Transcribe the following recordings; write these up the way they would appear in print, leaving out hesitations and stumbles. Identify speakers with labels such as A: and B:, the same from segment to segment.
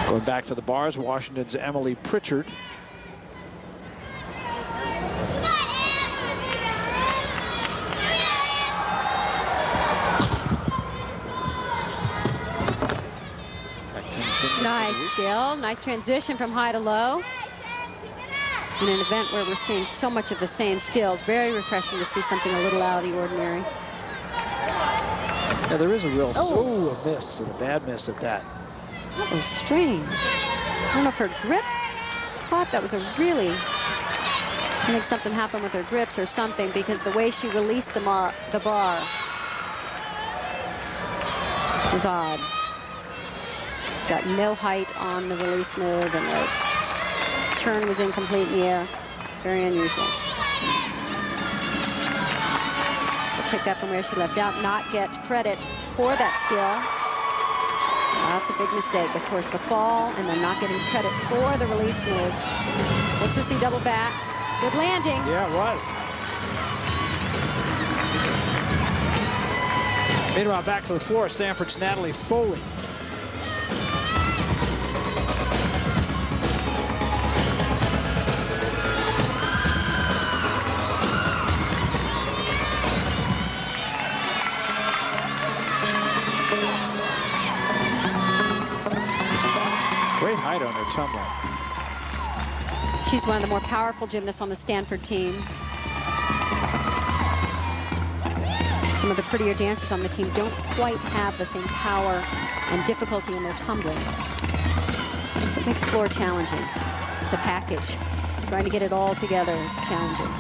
A: Going back to the bars, Washington's Emily Pritchard.
B: Nice skill, nice transition from high to low. In an event where we're seeing so much of the same skills, very refreshing to see something a little out of the ordinary.
A: Yeah, there is a real a miss, and a bad miss at that.
B: That was strange. I don't know if her grip caught. That was a really, I think something happened with her grips or something, because the way she released the bar was odd. Got no height on the release move, and the turn was incomplete in the air. Very unusual. She'll pick up from where she left out, not get credit for that skill. That's a big mistake. Of course, the fall and then not getting credit for the release move. Literacy double back. Good landing.
A: Yeah, it was. Meanwhile, back to the floor, Stanford's Natalie Foley. Great height on her tumbling.
B: She's one of the more powerful gymnasts on the Stanford team. Some of the prettier dancers on the team don't quite have the same power and difficulty in their tumbling. That's what makes floor challenging. It's a package. Trying to get it all together is challenging.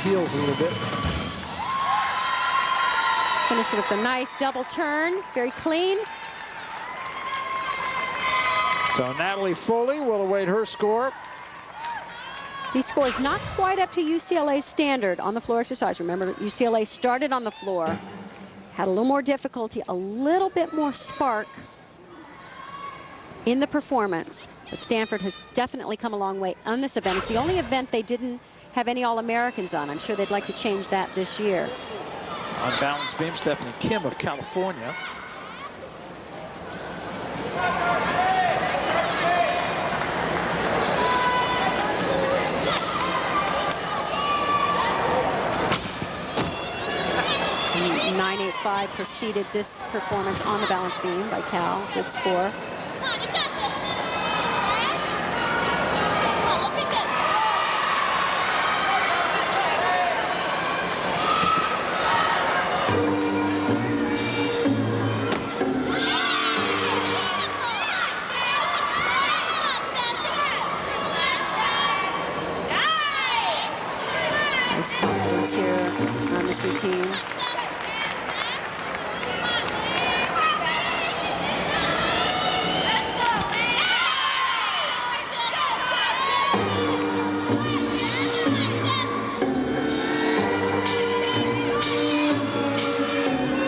A: Heels a little bit.
B: Finish with a nice double turn, very clean.
A: So Natalie Foley will await her score.
B: These scores not quite up to UCLA's standard on the floor exercise. Remember, UCLA started on the floor, had a little more difficulty, a little bit more spark in the performance. But Stanford has definitely come a long way on this event. It's the only event they didn't have any All-Americans on. I'm sure they'd like to change that this year.
A: On balance beam, Stephanie Kim of California.
B: And 9.85 preceded this performance on the balance beam by Cal. Good score. Confidence here on this routine.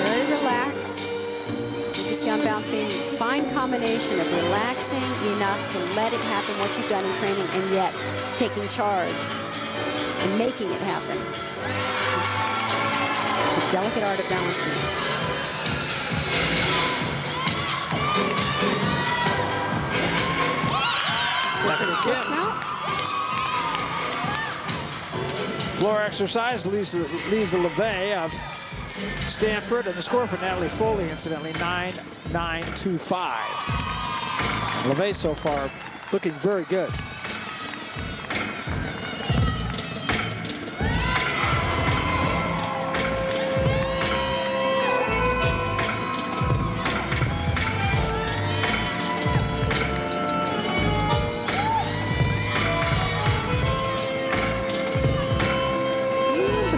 B: Very relaxed. You can see on bounce beam, fine combination of relaxing enough to let it happen what you've done in training, and yet taking charge and making it happen. It's the delicate art of balance beam.
A: Stephanie Kim. Floor exercise, Lise Leveille of Stanford, and the score for Natalie Foley, incidentally, 9.925. Leveille so far looking very good.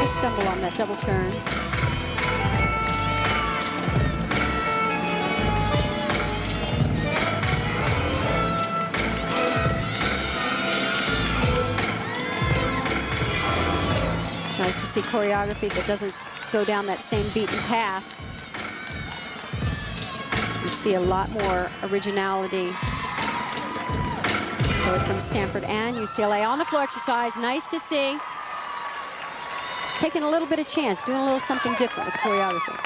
B: Stumble on that double turn. Nice to see choreography that doesn't go down that same beaten path. You see a lot more originality both from Stanford and UCLA. On the floor exercise, nice to see. Taking a little bit of chance, doing a little something different with choreography.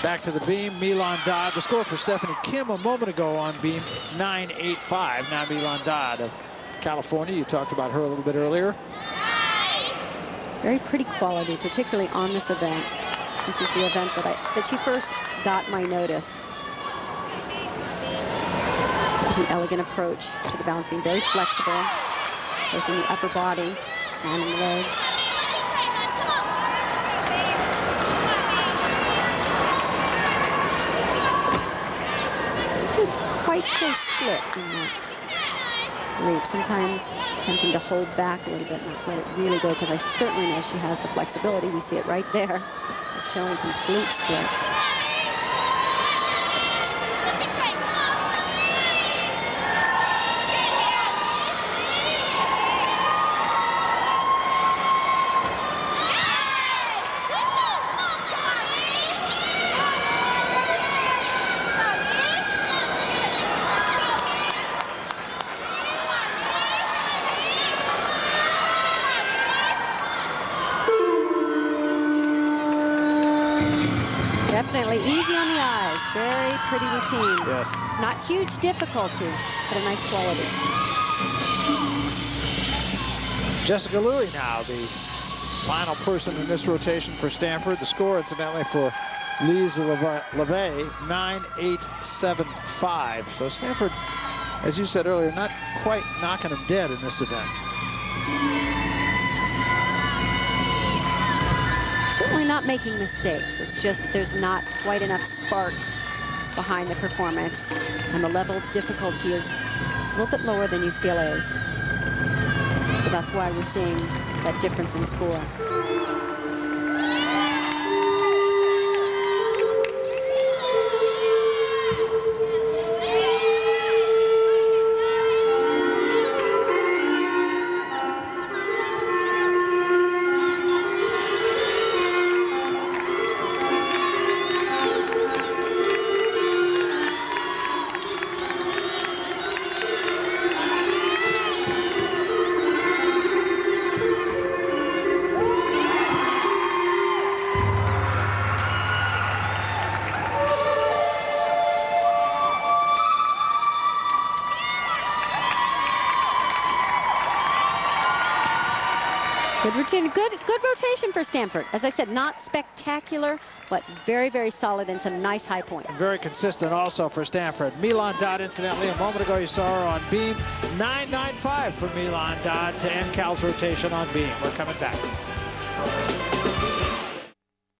A: Back to the beam, Mylan Dodd. The score for Stephanie Kim a moment ago on beam, 9-8-5. Now Mylan Dodd of California. You talked about her a little bit earlier.
B: Very pretty quality, particularly on this event. This was the event that she first got my notice. It was an elegant approach to the balance beam, very flexible, both in the upper body and in the legs. Quite so split in that leap. Sometimes it's tempting to hold back a little bit, not let it really go, because I certainly know she has the flexibility. We see it right there, showing complete split. Definitely easy on the eyes. Very pretty routine.
A: Yes.
B: Not huge difficulty, but a nice quality.
A: Jessica Louie now, the final person in this rotation for Stanford. The score, incidentally, for Lise Leveille, 9-8-7-5. So Stanford, as you said earlier, not quite knocking them dead in this event.
B: Certainly not making mistakes. It's just there's not quite enough spark behind the performance, and the level of difficulty is a little bit lower than UCLA's. So that's why we're seeing that difference in score. Good routine, good rotation for Stanford. As I said, not spectacular, but very, very solid and some nice high points.
A: Very consistent also for Stanford. Mylan Dodd, incidentally, a moment ago you saw her on beam. 9-9-5 for Mylan Dodd to end Cal's rotation on beam. We're coming back.